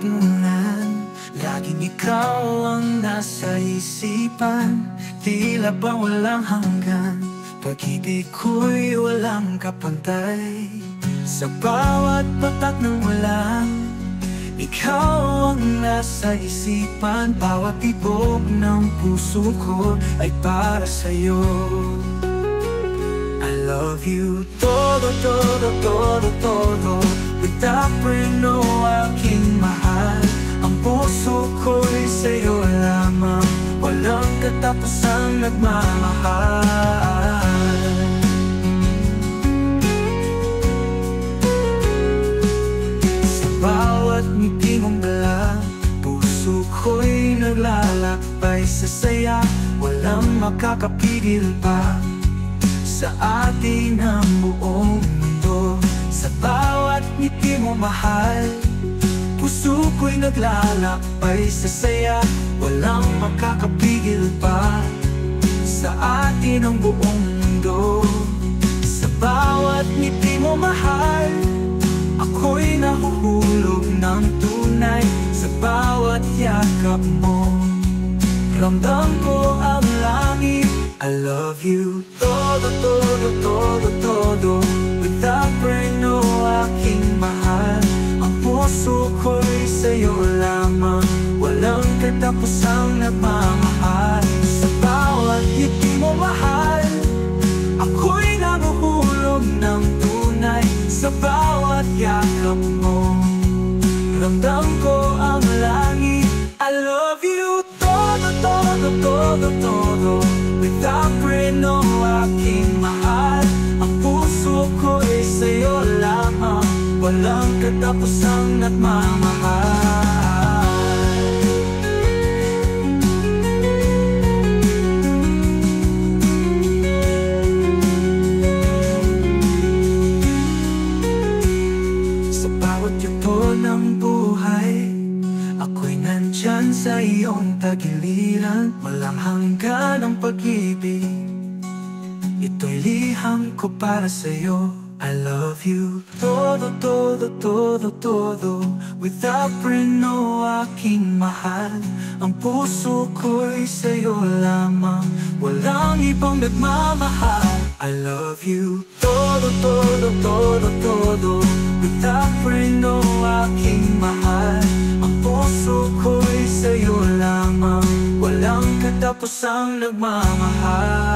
tunay. Laging ikaw ang nasa isipan, tila ba walang hanggan. Pag-ibig ko'y walang kapantay. Sa bawat patak ng ulan, ikaw ang nasa isipan. Bawat tibok ng puso ko ay para sa'yo. I love you todo, todo, todo, todo. Without freno, aking mahal. Ang puso ko'y sa'yo lamang, walang katapusang nagmamahal. Sa bawat ngiti mong dala, puso ko'y naglalakbay sa saya. Walang makakapigil pa sa atin ang buong mundo. Sa bawat ngiti mo mahal, puso ko'y naglalakbay sa saya. Walang makakapigil pa sa atin ang buong mundo. Sa bawat ngiti mo mahal, ako'y nahuhulog ng tunay. Sa bawat yakap mo, ramdam ko ang langit. I love you todo, todo, todo, todo. Without freno, aking mahal. Ang puso ko'y sa'yo lamang, walang katapusang nagmamahal. Sa bawat ngiti mo mahal, ako'y nahuhulog ng tunay. Sa bawat yakap mo, ramdam ko ang langit. I love you todo, todo, todo, todo. Without freno, aking mahal. Ang puso ko'y sa'yo lamang, walang katapusang nagmamahal. Sa bawat yugto ng buhay, ako'y nandyan sa iyong tagiliran. Walang hanggan ang pag-ibig, ito'y liham ko para sa'yo. I love you todo, todo, todo, todo. Without freno, aking mahal. Ang puso ko'y sa'yo lamang, walang ibang nagmamahal. I love you todo, todo, todo, todo. Without freno, aking mahal. Ang puso ko'y sa'yo lamang, walang katapusang nagmamahal.